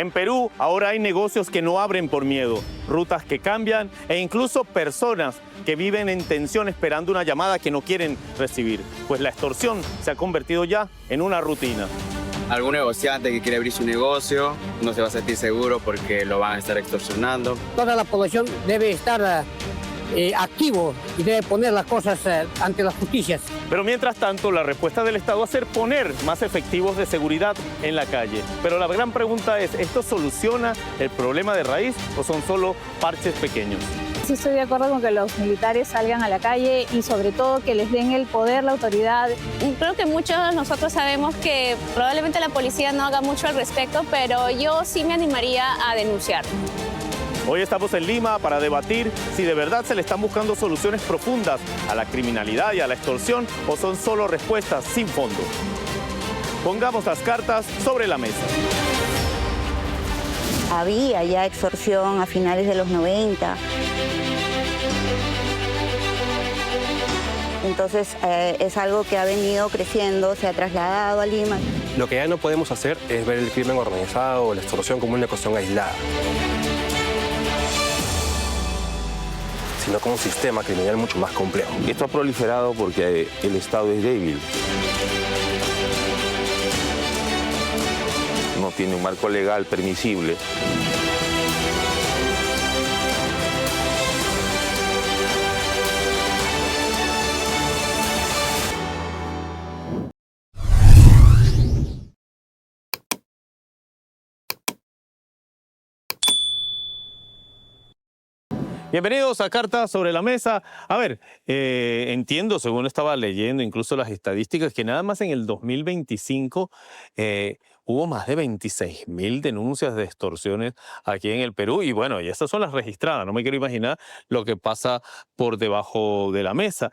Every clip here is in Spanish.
En Perú ahora hay negocios que no abren por miedo, rutas que cambian e incluso personas que viven en tensión esperando una llamada que no quieren recibir, pues la extorsión se ha convertido ya en una rutina. Algún negociante que quiere abrir su negocio no se va a sentir seguro porque lo van a estar extorsionando. Toda la población debe estar activo y debe poner las cosas ante las justicias. Pero mientras tanto, la respuesta del Estado va a ser poner más efectivos de seguridad en la calle. Pero la gran pregunta es, ¿esto soluciona el problema de raíz o son solo parches pequeños? Sí estoy de acuerdo con que los militares salgan a la calle y sobre todo que les den el poder, la autoridad. Creo que muchos de nosotros sabemos que probablemente la policía no haga mucho al respecto, pero yo sí me animaría a denunciar. Hoy estamos en Lima para debatir si de verdad se le están buscando soluciones profundas a la criminalidad y a la extorsión o son solo respuestas sin fondo. Pongamos las cartas sobre la mesa. Había ya extorsión a finales de los 90. Entonces es algo que ha venido creciendo, se ha trasladado a Lima. Lo que ya no podemos hacer es ver el crimen organizado o la extorsión como una cuestión aislada, sino como un sistema criminal mucho más complejo. Esto ha proliferado porque el Estado es débil. No tiene un marco legal permisible. Bienvenidos a Cartas sobre la Mesa. A ver, entiendo, según estaba leyendo incluso las estadísticas, que nada más en el 2025 hubo más de 26.000 denuncias de extorsiones aquí en el Perú. Y bueno, y estas son las registradas. No me quiero imaginar lo que pasa por debajo de la mesa.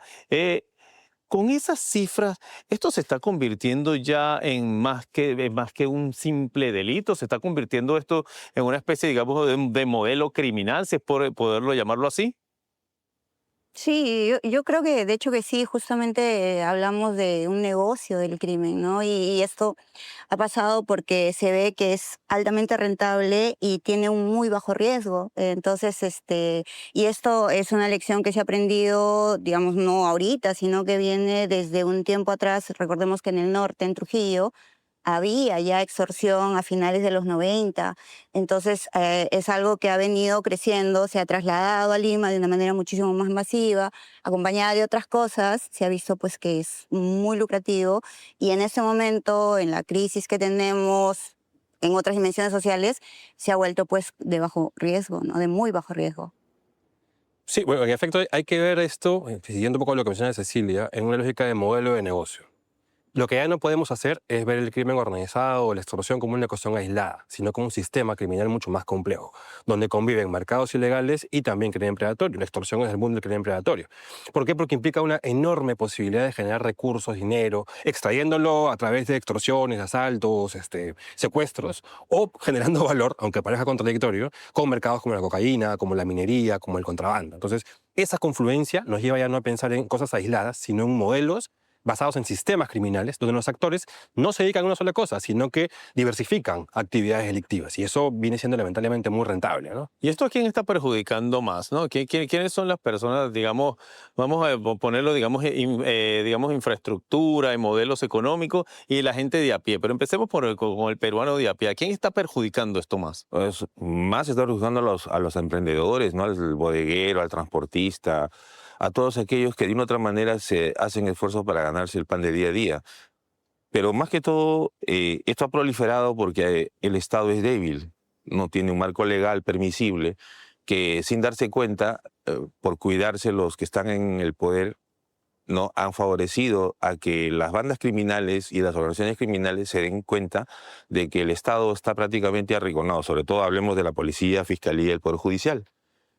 Con esas cifras, ¿esto se está convirtiendo ya en más que un simple delito? ¿Se está convirtiendo esto en una especie, digamos, de modelo criminal, si es por poderlo llamarlo así? Sí, yo creo que de hecho que sí, justamente hablamos de un negocio del crimen, ¿no? Y esto ha pasado porque se ve que es altamente rentable y tiene un muy bajo riesgo. Entonces, y esto es una lección que se ha aprendido, digamos, no ahorita, sino que viene desde un tiempo atrás. Recordemos que en el norte, en Trujillo, había ya extorsión a finales de los 90, entonces es algo que ha venido creciendo, se ha trasladado a Lima de una manera muchísimo más masiva, acompañada de otras cosas, se ha visto pues que es muy lucrativo y en este momento, en la crisis que tenemos en otras dimensiones sociales, se ha vuelto pues de bajo riesgo, ¿no? De muy bajo riesgo. Sí, bueno, en efecto hay que ver esto, siguiendo un poco lo que menciona Cecilia, en una lógica de modelo de negocio. Lo que ya no podemos hacer es ver el crimen organizado o la extorsión como una cuestión aislada, sino como un sistema criminal mucho más complejo, donde conviven mercados ilegales y también crimen predatorio. La extorsión es el mundo del crimen predatorio. ¿Por qué? Porque implica una enorme posibilidad de generar recursos, dinero, extrayéndolo a través de extorsiones, asaltos, secuestros, o generando valor, aunque parezca contradictorio, con mercados como la cocaína, como la minería, como el contrabando. Entonces, esa confluencia nos lleva ya no a pensar en cosas aisladas, sino en modelos basados en sistemas criminales, donde los actores no se dedican a una sola cosa, sino que diversifican actividades delictivas. Y eso viene siendo lamentablemente muy rentable, ¿no? ¿Y esto a quién está perjudicando más, no? ¿Quiénes son las personas, digamos, vamos a ponerlo, digamos, digamos, infraestructura y modelos económicos y la gente de a pie? Pero empecemos con el peruano de a pie. ¿A quién está perjudicando esto más? Pues, más está perjudicando a los emprendedores, ¿no? Al bodeguero, al transportista, a todos aquellos que de una u otra manera se hacen esfuerzos para ganarse el pan de día a día. Pero más que todo, esto ha proliferado porque el Estado es débil, no tiene un marco legal permisible que sin darse cuenta, por cuidarse los que están en el poder, no han favorecido a que las bandas criminales y las organizaciones criminales se den cuenta de que el Estado está prácticamente arrinconado. Sobre todo hablemos de la policía, fiscalía y el Poder Judicial.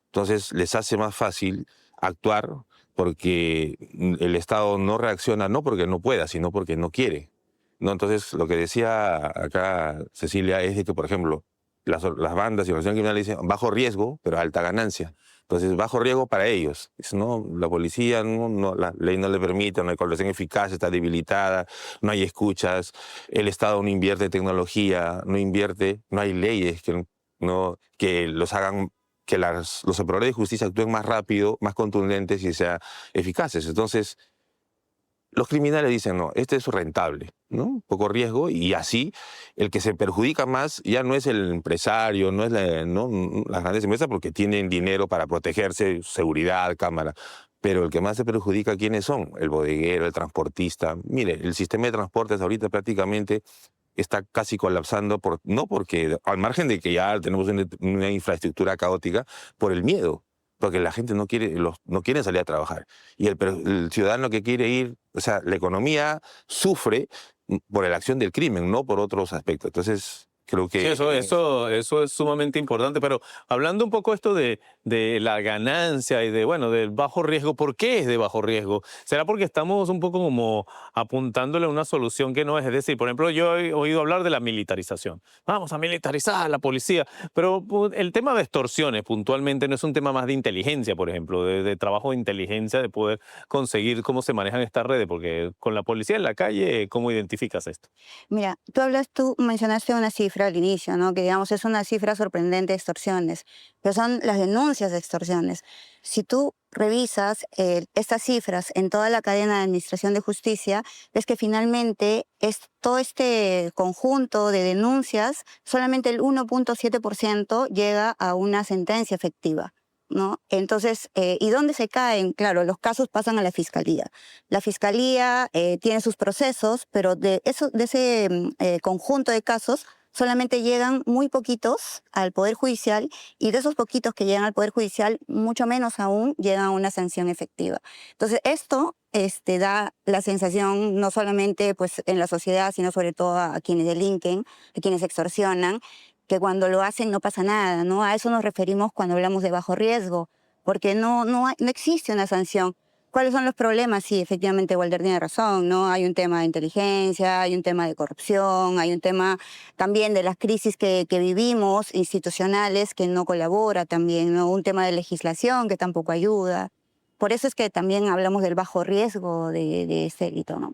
Entonces les hace más fácil actuar porque el Estado no reacciona, no porque no pueda, sino porque no quiere, ¿no? Entonces, lo que decía acá Cecilia es de que, por ejemplo, las bandas y organizaciones criminales dicen bajo riesgo, pero alta ganancia. Entonces, bajo riesgo para ellos. ¿No? La policía, la ley no le permite, no hay coordinación eficaz, está debilitada, no hay escuchas, el Estado no invierte en tecnología, no hay leyes que los hagan, que los operadores de justicia actúen más rápido, más contundentes y sean eficaces. Entonces, los criminales dicen, no, este es rentable, ¿no? Poco riesgo, y así el que se perjudica más ya no es el empresario, no es las grandes empresas porque tienen dinero para protegerse, seguridad, cámara. Pero el que más se perjudica, ¿quiénes son? El bodeguero, el transportista. Mire, el sistema de transportes ahorita prácticamente está casi colapsando, no porque, al margen de que ya tenemos una infraestructura caótica, por el miedo. Porque la gente no quiere salir a trabajar. Y el ciudadano que quiere ir, o sea, la economía sufre por la acción del crimen, no por otros aspectos. Entonces, creo que... Sí, eso es sumamente importante, pero hablando un poco esto de la ganancia y del bajo riesgo, ¿por qué es de bajo riesgo? ¿Será porque estamos un poco como apuntándole a una solución que no es? Es decir, por ejemplo, yo he oído hablar de la militarización. Vamos a militarizar a la policía, pero el tema de extorsiones puntualmente no es un tema más de inteligencia, por ejemplo, de trabajo de inteligencia, de poder conseguir cómo se manejan estas redes, porque con la policía en la calle, ¿cómo identificas esto? Mira, tú mencionaste una cifra al inicio, ¿no? Que digamos es una cifra sorprendente de extorsiones, pero son las denuncias de extorsiones. Si tú revisas estas cifras en toda la cadena de administración de justicia, ves que finalmente todo este conjunto de denuncias, solamente el 1.7% llega a una sentencia efectiva, ¿no? Entonces, ¿y dónde se caen? Claro, los casos pasan a la fiscalía. La fiscalía tiene sus procesos, pero de ese conjunto de casos solamente llegan muy poquitos al Poder Judicial, y de esos poquitos que llegan al Poder Judicial, mucho menos aún llegan a una sanción efectiva. Entonces, esto da la sensación, no solamente pues, en la sociedad, sino sobre todo a quienes delinquen, a quienes extorsionan, que cuando lo hacen no pasa nada, ¿no? A eso nos referimos cuando hablamos de bajo riesgo, porque no existe una sanción. ¿Cuáles son los problemas? Sí, efectivamente, Walter tiene razón, ¿no? Hay un tema de inteligencia, hay un tema de corrupción, hay un tema también de las crisis que vivimos, institucionales, que no colabora también, ¿no? Un tema de legislación que tampoco ayuda. Por eso es que también hablamos del bajo riesgo de este delito, ¿no?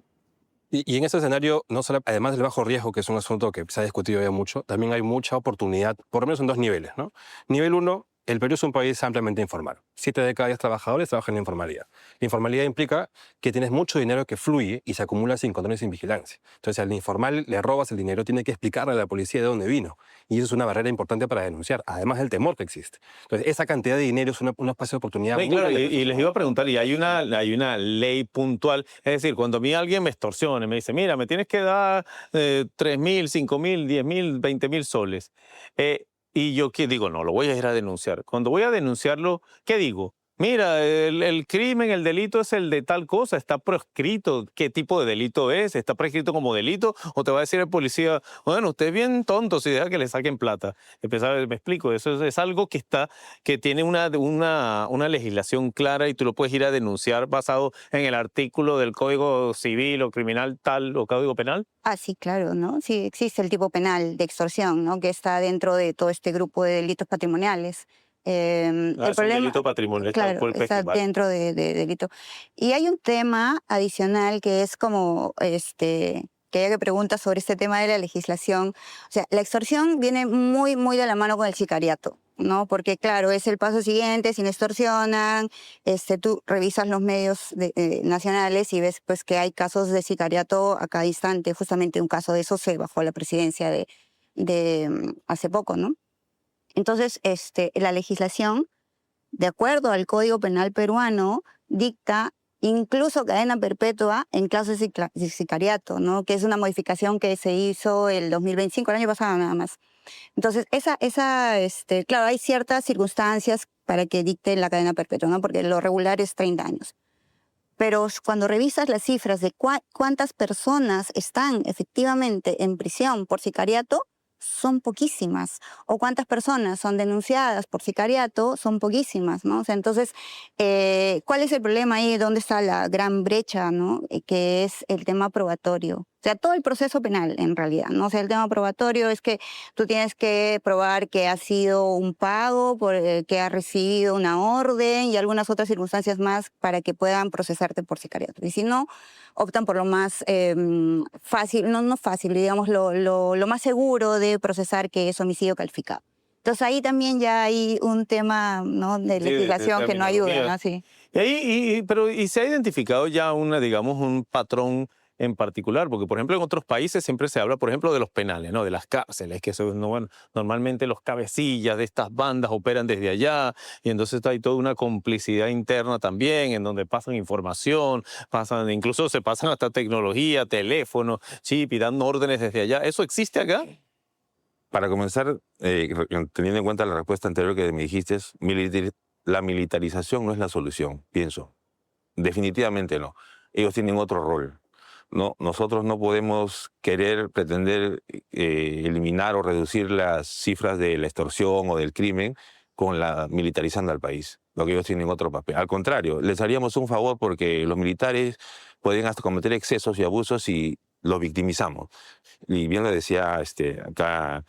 Y en ese escenario, no solo, además del bajo riesgo, que es un asunto que se ha discutido ya mucho, también hay mucha oportunidad, por lo menos en dos niveles, ¿no? Nivel 1, el Perú es un país ampliamente informal. 7 de cada 10 trabajadores trabajan en la informalidad. La informalidad implica que tienes mucho dinero que fluye y se acumula sin control y sin vigilancia. Entonces, al informal le robas el dinero, tiene que explicarle a la policía de dónde vino. Y eso es una barrera importante para denunciar, además del temor que existe. Entonces, esa cantidad de dinero es un espacio de oportunidad Sí, muy claro, grande. y les iba a preguntar, ¿y hay una ley puntual? Es decir, cuando a mí alguien me extorsione, me dice, mira, me tienes que dar 3.000, 5.000, 10.000, 20.000 soles. Y yo qué digo, no, lo voy a ir a denunciar. Cuando voy a denunciarlo, ¿qué digo? Mira, el crimen, el delito es el de tal cosa, está prescrito. ¿Qué tipo de delito es? ¿Está prescrito como delito? ¿O te va a decir el policía, bueno, usted es bien tonto si deja que le saquen plata? Me explico, eso es algo que tiene una legislación clara y tú lo puedes ir a denunciar basado en el artículo del Código Civil o Criminal tal o Código Penal. Ah, sí, claro, ¿no? Sí, existe el tipo penal de extorsión, ¿no? Que está dentro de todo este grupo de delitos patrimoniales. El Es un problema, delito patrimonial, tal claro, cual está festival. dentro de delito. Y hay un tema adicional que es como, que ella que pregunta sobre este tema de la legislación. O sea, la extorsión viene muy, muy de la mano con el sicariato, ¿no? Porque, claro, es el paso siguiente, si no extorsionan, tú revisas los medios nacionales y ves pues que hay casos de sicariato a cada instante. Justamente un caso de eso se bajó a la presidencia hace poco, ¿no? Entonces, la legislación, de acuerdo al Código Penal peruano, dicta incluso cadena perpetua en casos de sicariato, ¿no? Que es una modificación que se hizo el 2025, el año pasado nada más. Entonces, claro, hay ciertas circunstancias para que dicte la cadena perpetua, ¿no? Porque lo regular es 30 años. Pero cuando revisas las cifras de cuántas personas están efectivamente en prisión por sicariato, son poquísimas. O cuántas personas son denunciadas por sicariato, son poquísimas, ¿no? O sea, entonces, ¿cuál es el problema ahí? ¿Dónde está la gran brecha, ¿no? Que es el tema probatorio. O sea, todo el proceso penal, en realidad, ¿no? O sea, el tema probatorio es que tú tienes que probar que ha sido un pago, que has recibido una orden y algunas otras circunstancias más para que puedan procesarte por sicariato. Y si no, optan por lo más fácil, no fácil, digamos, lo más seguro de procesar, que es homicidio calificado. Entonces ahí también ya hay un tema, ¿no?, de legislación que no ayuda, ¿no? Sí. Y se ha identificado ya digamos, un patrón en particular, porque por ejemplo en otros países siempre se habla, por ejemplo, de los penales, ¿no? De las cárceles, que eso, no, bueno, normalmente los cabecillas de estas bandas operan desde allá, y entonces hay toda una complicidad interna también, en donde pasan información, incluso se pasan hasta tecnología, teléfono, chip, y dan órdenes desde allá. ¿Eso existe acá? Para comenzar, teniendo en cuenta la respuesta anterior que me dijiste, la militarización no es la solución, pienso. Definitivamente no. Ellos tienen otro rol. No, nosotros no podemos pretender eliminar o reducir las cifras de la extorsión o del crimen militarizando al país, lo que ellos tienen otro papel. Al contrario, les haríamos un favor porque los militares pueden hasta cometer excesos y abusos y los victimizamos. Y bien lo decía acá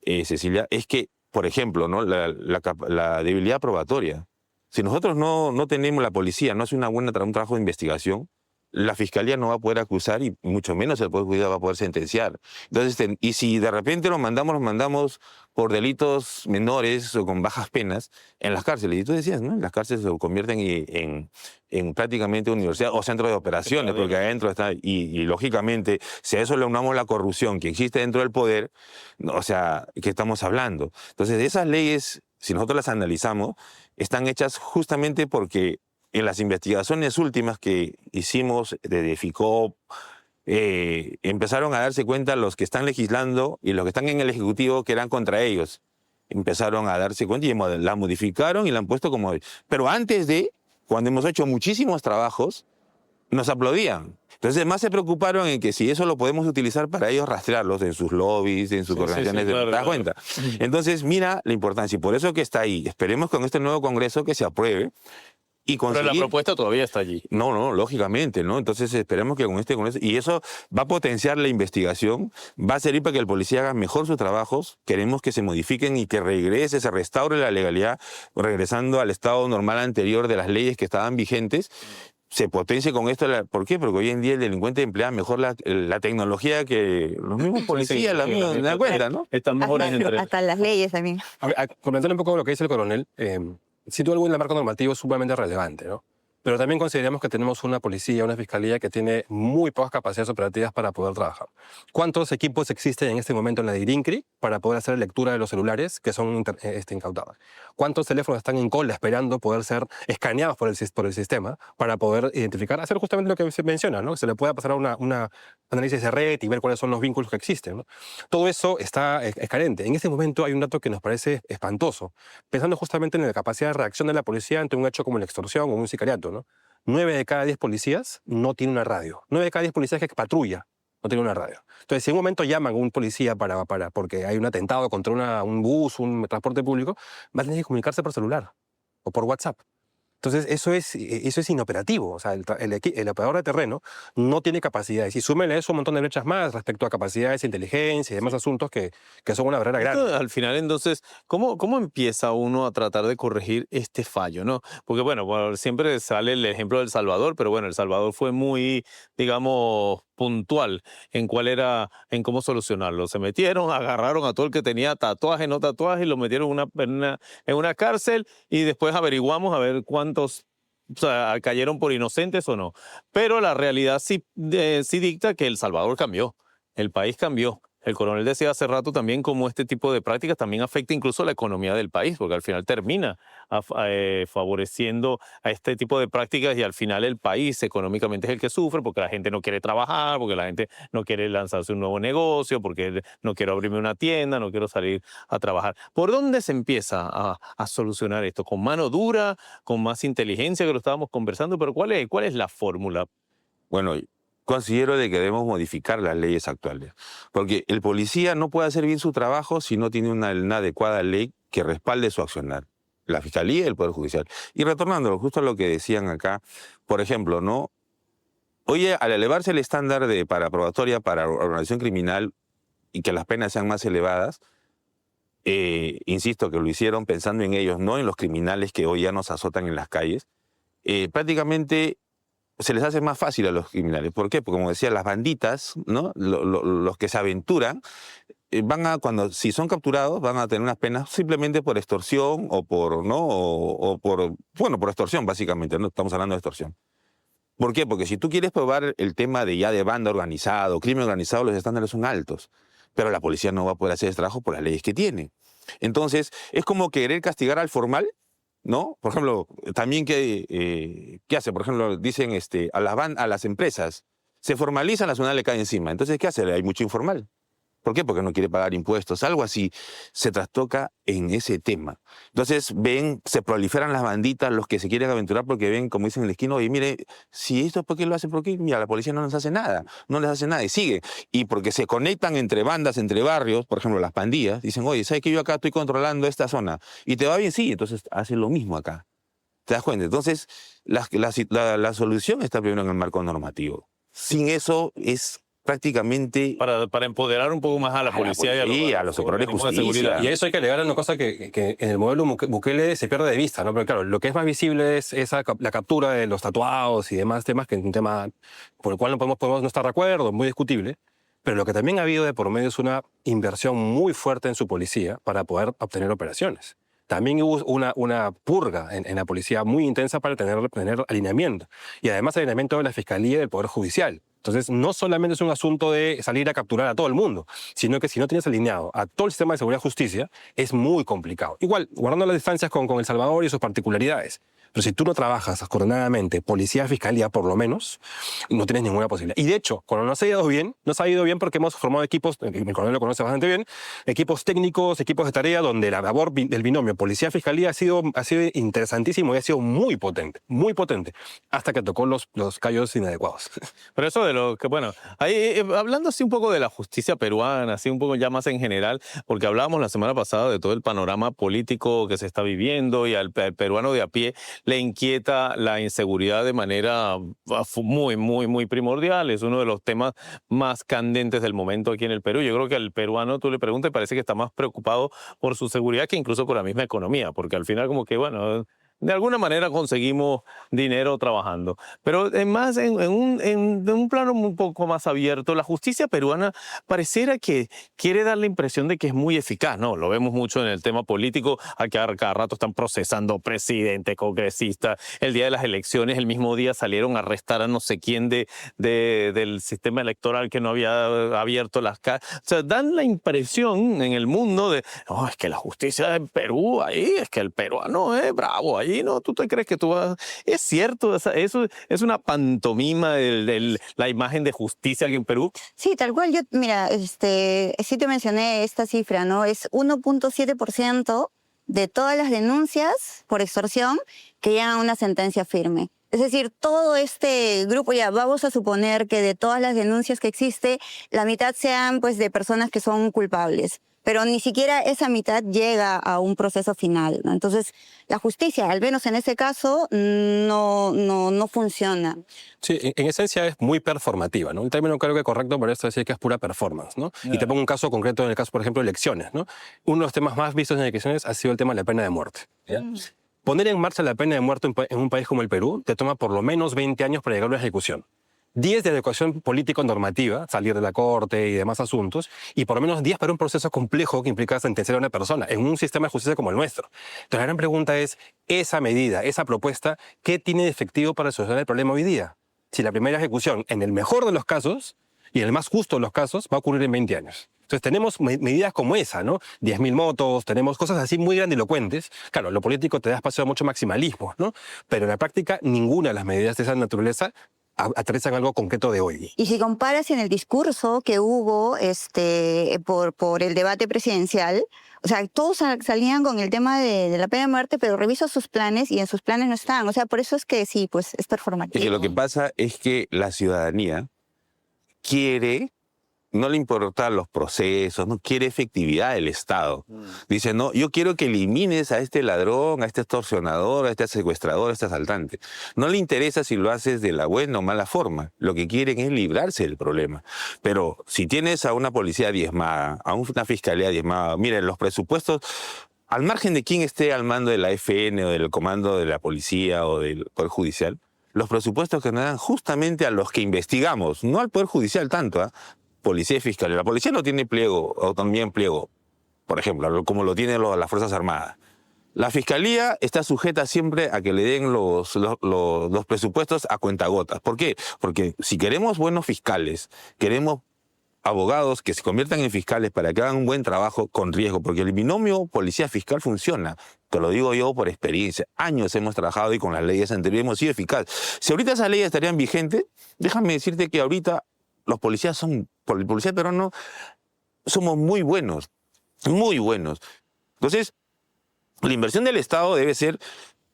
Cecilia, es que, por ejemplo, ¿no?, la debilidad probatoria. Si nosotros no tenemos, la policía no hace un trabajo de investigación, la fiscalía no va a poder acusar y mucho menos el Poder Judicial va a poder sentenciar. Entonces, y si de repente los mandamos por delitos menores o con bajas penas en las cárceles. Y tú decías, ¿no? Las cárceles se convierten en prácticamente universidad o centro de operaciones, porque adentro está, y lógicamente, si a eso le unamos la corrupción que existe dentro del poder, o sea, ¿qué estamos hablando? Entonces, esas leyes, si nosotros las analizamos, están hechas justamente porque en las investigaciones últimas que hicimos desde FICOP, empezaron a darse cuenta los que están legislando y los que están en el Ejecutivo que eran contra ellos. Empezaron a darse cuenta y la modificaron y la han puesto como... Pero antes cuando hemos hecho muchísimos trabajos, nos aplaudían. Entonces, más se preocuparon en que si eso lo podemos utilizar para ellos rastrearlos en sus lobbies, en sus organizaciones. Sí, claro, ¿te das cuenta? Entonces, mira la importancia y por eso que está ahí. Esperemos con este nuevo Congreso que se apruebe. Pero la propuesta todavía está allí. No, lógicamente, ¿no? Entonces esperemos que con eso, y eso va a potenciar la investigación, va a servir para que el policía haga mejor sus trabajos, queremos que se modifiquen y que se restaure la legalidad, regresando al estado normal anterior de las leyes que estaban vigentes, se potencie con esto. ¿Por qué? Porque hoy en día el delincuente emplea mejor la tecnología que los mismos policías, ¿te das cuenta, no? Están mejores Hasta las leyes también. Comentando un poco lo que dice el coronel, sin duda alguna el marco normativo es sumamente relevante, ¿no? Pero también consideramos que tenemos una policía, una fiscalía que tiene muy pocas capacidades operativas para poder trabajar. ¿Cuántos equipos existen en este momento en la DIRINCRI para poder hacer lectura de los celulares que son incautados? ¿Cuántos teléfonos están en cola esperando poder ser escaneados por el sistema para poder identificar, hacer justamente lo que se menciona, ¿no? Que se le pueda pasar a una análisis de red y ver cuáles son los vínculos que existen, ¿no? Todo eso es carente. En este momento hay un dato que nos parece espantoso, pensando justamente en la capacidad de reacción de la policía ante un hecho como la extorsión o un sicariato, ¿no? 9 de cada 10 policías no tienen una radio. 9 de cada 10 policías que patrulla no tienen una radio. Entonces, si en un momento llaman a un policía porque hay un atentado contra un bus, un transporte público, va a tener que comunicarse por celular o por WhatsApp. Entonces, eso es inoperativo. O sea, el operador de terreno no tiene capacidades. Y súmenle a eso un montón de brechas más respecto a capacidades de inteligencia y demás asuntos que son una barrera grande. Al final, entonces, ¿cómo empieza uno a tratar de corregir este fallo, no? Porque, bueno, siempre sale el ejemplo de El Salvador, pero bueno, El Salvador fue muy, digamos, puntual en en cómo solucionarlo. Se metieron, agarraron a todo el que tenía tatuaje, no tatuaje, y lo metieron en una cárcel y después averiguamos a ver cuántos, o sea, cayeron por inocentes o no. Pero la realidad sí dicta que El Salvador cambió, el país cambió. El coronel decía hace rato también cómo este tipo de prácticas también afecta incluso la economía del país, porque al final termina favoreciendo a este tipo de prácticas y al final el país económicamente es el que sufre porque la gente no quiere trabajar, porque la gente no quiere lanzarse un nuevo negocio, porque no quiero abrirme una tienda, no quiero salir a trabajar. ¿Por dónde se empieza a solucionar esto? ¿Con mano dura, con más inteligencia, que lo estábamos conversando? Pero ¿cuál es la fórmula? Bueno, considero de que debemos modificar las leyes actuales, porque el policía no puede hacer bien su trabajo si no tiene una adecuada ley que respalde su accionar. La Fiscalía y el Poder Judicial. Y retornándolo justo a lo que decían acá, por ejemplo, ¿no? Oye, al elevarse el estándar para probatoria para organización criminal y que las penas sean más elevadas, insisto que lo hicieron pensando en ellos, no en los criminales que hoy ya nos azotan en las calles, prácticamente se les hace más fácil a los criminales. ¿Por qué? Porque como decía, las banditas, ¿no? Los que se aventuran, si son capturados, van a tener unas penas simplemente por extorsión o por, ¿no? Por extorsión, básicamente, ¿no? Estamos hablando de extorsión. ¿Por qué? Porque si tú quieres probar el tema de banda organizado, crimen organizado, los estándares son altos. Pero la policía no va a poder hacer ese trabajo por las leyes que tiene. Entonces, es como querer castigar al formal, ¿no? Por ejemplo, también ¿qué hace? Por ejemplo, dicen a las empresas, se formalizan, la ciudad le cae encima. Entonces, ¿qué hace? Hay mucho informal. ¿Por qué? Porque no quiere pagar impuestos. Algo así se trastoca en ese tema. Entonces se proliferan las banditas, los que se quieren aventurar porque ven, como dicen en la esquina, oye, mire, si esto es porque lo hacen, porque mira, la policía no les hace nada, no les hace nada y sigue. Y porque se conectan entre bandas, entre barrios, por ejemplo, las pandillas, dicen, oye, ¿sabes que yo acá estoy controlando esta zona? ¿Y te va bien? Sí, entonces hacen lo mismo acá. ¿Te das cuenta? Entonces, la solución está primero en el marco normativo. Sin eso es prácticamente Para empoderar un poco más a la policía y a los operadores de organismos justicia. Y a eso hay que agregar una cosa que en el modelo Bukele se pierde de vista, ¿no? Pero claro, lo que es más visible es la captura de los tatuados y demás temas, que es un tema por el cual no podemos no estar de acuerdo, muy discutible. Pero lo que también ha habido de por medio es una inversión muy fuerte en su policía para poder obtener operaciones. También hubo una purga en la policía muy intensa para tener alineamiento. Y además alineamiento de la Fiscalía y del Poder Judicial. Entonces, no solamente es un asunto de salir a capturar a todo el mundo, sino que si no tienes alineado a todo el sistema de seguridad y justicia, es muy complicado. Igual, guardando las distancias con El Salvador y sus particularidades. Pero si tú no trabajas coordinadamente, policía, fiscalía, por lo menos, no tienes ninguna posibilidad. Y de hecho, cuando nos ha ido bien, nos ha ido bien porque hemos formado equipos, mi coronel lo conoce bastante bien, equipos técnicos, equipos de tarea, donde la labor del binomio policía-fiscalía ha sido interesantísimo y ha sido muy potente, hasta que tocó los callos inadecuados. Pero eso de lo que, bueno, ahí, hablando así un poco de la justicia peruana, así un poco ya más en general, porque hablábamos la semana pasada de todo el panorama político que se está viviendo y al peruano de a pie le inquieta la inseguridad de manera muy primordial. Es uno de los temas más candentes del momento aquí en el Perú. Yo creo que al peruano tú le preguntas y parece que está más preocupado por su seguridad que incluso por la misma economía, porque al final como que, bueno, de alguna manera conseguimos dinero trabajando. Pero más en un plano un poco más abierto, la justicia peruana pareciera que quiere dar la impresión de que es muy eficaz, ¿no? Lo vemos mucho en el tema político, a cada rato están procesando presidente, congresista. El día de las elecciones, el mismo día salieron a arrestar a no sé quién del sistema electoral que no había abierto las calles. O sea, dan la impresión en el mundo de, no, es que la justicia en Perú, ahí, es que el peruano es bravo, ahí, ¿no? ¿Tú te crees que tú vas...? ¿Es cierto? ¿Eso es una pantomima de la imagen de justicia aquí en Perú? Sí, tal cual. Mira, sí te mencioné esta cifra, ¿no? Es 1.7% de todas las denuncias por extorsión que llegan a una sentencia firme. Es decir, todo este grupo, ya vamos a suponer que de todas las denuncias que existe, la mitad sean pues de personas que son culpables. Pero ni siquiera esa mitad llega a un proceso final, ¿no? Entonces, la justicia, al menos en ese caso, no funciona. Sí, en esencia es muy performativa, ¿no? Un término creo que correcto para esto es decir que es pura performance, ¿no? Y te pongo un caso concreto en el caso, por ejemplo, de elecciones, ¿no? Uno de los temas más vistos en elecciones ha sido el tema de la pena de muerte, ¿ya? Poner en marcha la pena de muerte en un país como el Perú te toma por lo menos 20 años para llegar a una ejecución. 10 de adecuación político-normativa, salir de la corte y demás asuntos, y por lo menos 10 para un proceso complejo que implica sentenciar a una persona en un sistema de justicia como el nuestro. Entonces la gran pregunta es, esa medida, esa propuesta, ¿qué tiene de efectivo para solucionar el problema hoy día? Si la primera ejecución, en el mejor de los casos, y en el más justo de los casos, va a ocurrir en 20 años. Entonces tenemos medidas como esa, ¿no? 10.000 motos, tenemos cosas así muy grandilocuentes. Claro, lo político te da espacio a mucho maximalismo, ¿no? Pero en la práctica, ninguna de las medidas de esa naturaleza aterrizan algo concreto de hoy. Y si comparas en el discurso que hubo por el debate presidencial, o sea, todos salían con el tema de la pena de muerte, pero reviso sus planes y en sus planes no están. O sea, por eso es que sí, pues es performativo. Es que lo que pasa es que la ciudadanía quiere no le importan los procesos, no quiere efectividad del Estado. Dice, no, yo quiero que elimines a este ladrón, a este extorsionador, a este secuestrador, a este asaltante. No le interesa si lo haces de la buena o mala forma. Lo que quieren es librarse del problema. Pero si tienes a una policía diezmada, a una fiscalía diezmada, miren, los presupuestos, al margen de quién esté al mando de la FN o del comando de la policía o del Poder Judicial, los presupuestos que nos dan justamente a los que investigamos, no al Poder Judicial tanto, policía y fiscalía. La policía no tiene pliego, autonomía en pliego, por ejemplo, como lo tienen las Fuerzas Armadas. La fiscalía está sujeta siempre a que le den los presupuestos a cuentagotas. ¿Por qué? Porque si queremos buenos fiscales, queremos abogados que se conviertan en fiscales para que hagan un buen trabajo con riesgo, porque el binomio policía-fiscal funciona. Te lo digo yo por experiencia. Años hemos trabajado y con las leyes anteriores hemos sido eficaces. Si ahorita esas leyes estarían vigentes, déjame decirte que ahorita los policías por el policía peruano, somos muy buenos, muy buenos. Entonces, la inversión del Estado debe ser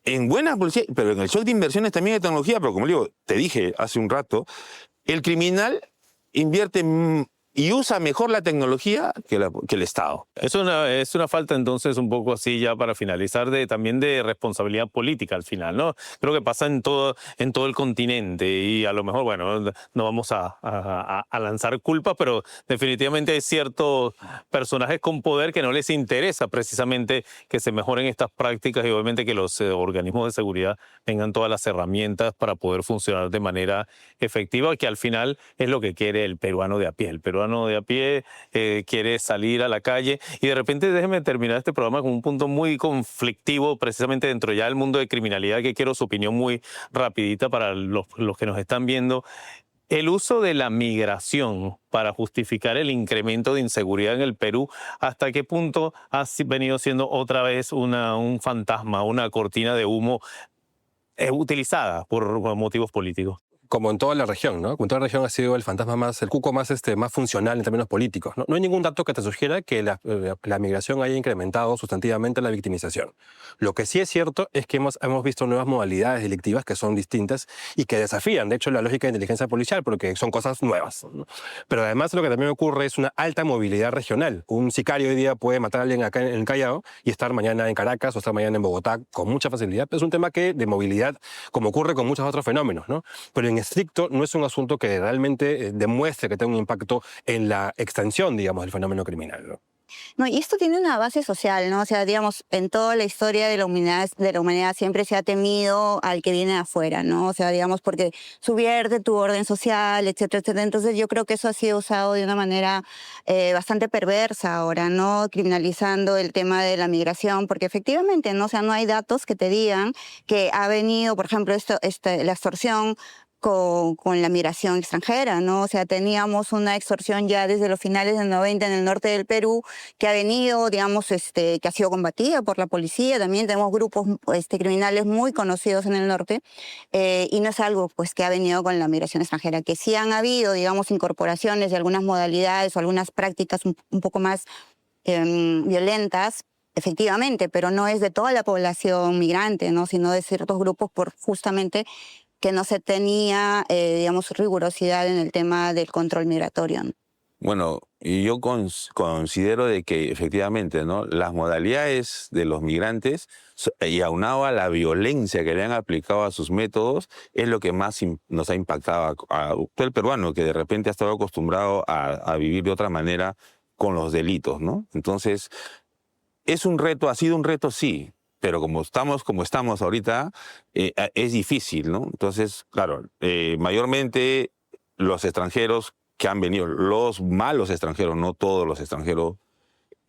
en buena policía, pero en el shock de inversiones también de tecnología, pero como digo, te dije hace un rato, el criminal invierte y usa mejor la tecnología que el Estado. Es una falta entonces un poco así ya para finalizar también de responsabilidad política al final, ¿no? Creo que pasa en todo el continente y a lo mejor, bueno, no vamos a lanzar culpas, pero definitivamente hay ciertos personajes con poder que no les interesa precisamente que se mejoren estas prácticas y obviamente que los organismos de seguridad tengan todas las herramientas para poder funcionar de manera efectiva, que al final es lo que quiere el peruano de a pie. El peruano de a pie quiere salir a la calle y de repente déjeme terminar este programa con un punto muy conflictivo precisamente dentro ya del mundo de criminalidad, que quiero su opinión muy rapidita para los que nos están viendo. El uso de la migración para justificar el incremento de inseguridad en el Perú, ¿hasta qué punto ha venido siendo otra vez un fantasma, una cortina de humo utilizada por motivos políticos? Como en toda la región, ¿no? Como en toda la región ha sido el fantasma el cuco más funcional en términos políticos, ¿no? No hay ningún dato que te sugiera que la migración haya incrementado sustantivamente la victimización. Lo que sí es cierto es que hemos visto nuevas modalidades delictivas que son distintas y que desafían, de hecho, la lógica de inteligencia policial, porque son cosas nuevas, ¿no? Pero además lo que también ocurre es una alta movilidad regional. Un sicario hoy día puede matar a alguien acá en el Callao y estar mañana en Caracas o estar mañana en Bogotá con mucha facilidad. Es un tema de movilidad, como ocurre con muchos otros fenómenos, ¿no? Pero en estricto no es un asunto que realmente demuestre que tenga un impacto en la extensión, digamos, del fenómeno criminal, ¿no? No, y esto tiene una base social, ¿no? O sea, digamos, en toda la historia de la humanidad siempre se ha temido al que viene de afuera, ¿no? O sea, digamos, porque subvierte tu orden social, etcétera, etcétera. Entonces yo creo que eso ha sido usado de una manera bastante perversa ahora, ¿no? Criminalizando el tema de la migración, porque efectivamente, ¿no? O sea, no hay datos que te digan que ha venido, por ejemplo, la extorsión con la migración extranjera, ¿no? O sea, teníamos una extorsión ya desde los finales del 90 en el norte del Perú que ha venido, digamos, que ha sido combatida por la policía. También tenemos grupos criminales muy conocidos en el norte y no es algo pues que ha venido con la migración extranjera, que sí han habido, digamos, incorporaciones de algunas modalidades o algunas prácticas un poco más violentas, efectivamente, pero no es de toda la población migrante, ¿no? Sino de ciertos grupos por justamente que no se tenía, digamos, rigurosidad en el tema del control migratorio, ¿no? Bueno, y yo considero de que efectivamente, ¿no? Las modalidades de los migrantes y aunado a la violencia que le han aplicado a sus métodos es lo que más nos ha impactado a todo el peruano, que de repente ha estado acostumbrado a vivir de otra manera con los delitos, ¿no? Entonces, es un reto, ha sido un reto, sí, pero como estamos ahorita, es difícil, ¿no? Entonces, claro, mayormente los extranjeros que han venido, los malos extranjeros, no todos los extranjeros,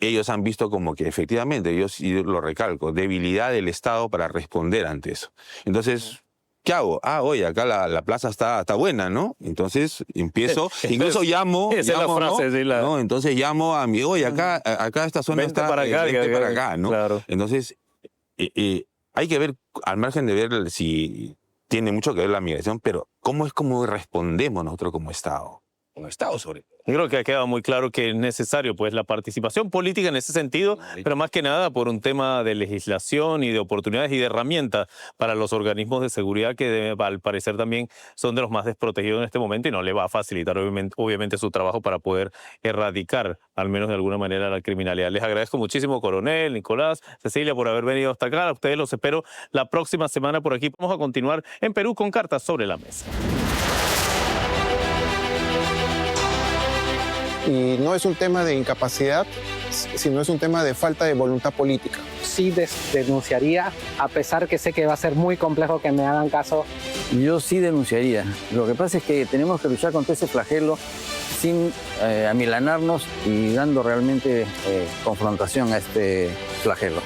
ellos han visto como que efectivamente, yo sí lo recalco, debilidad del Estado para responder ante eso. Entonces, ¿qué hago? Oye, acá la plaza está buena, ¿no? Entonces empiezo, incluso llamo, esa es la frase, ¿no? ¿no? Entonces llamo a mi, oye, acá esta zona vente está, para acá, ¿no? Claro. Entonces, hay que ver, al margen de ver si tiene mucho que ver la migración, pero ¿cómo respondemos nosotros como Estado? un Estado sobre todo. Yo creo que ha quedado muy claro que es necesario pues, la participación política en ese sentido, pero más que nada por un tema de legislación y de oportunidades y de herramientas para los organismos de seguridad que al parecer también son de los más desprotegidos en este momento y no le va a facilitar obviamente su trabajo para poder erradicar al menos de alguna manera la criminalidad. Les agradezco muchísimo, coronel, Nicolás, Cecilia, por haber venido hasta acá. A ustedes los espero la próxima semana por aquí. Vamos a continuar en Perú con Cartas sobre la Mesa. Y no es un tema de incapacidad, sino es un tema de falta de voluntad política. Sí denunciaría, a pesar que sé que va a ser muy complejo que me hagan caso. Yo sí denunciaría. Lo que pasa es que tenemos que luchar contra ese flagelo sin amilanarnos y dando realmente confrontación a este flagelo.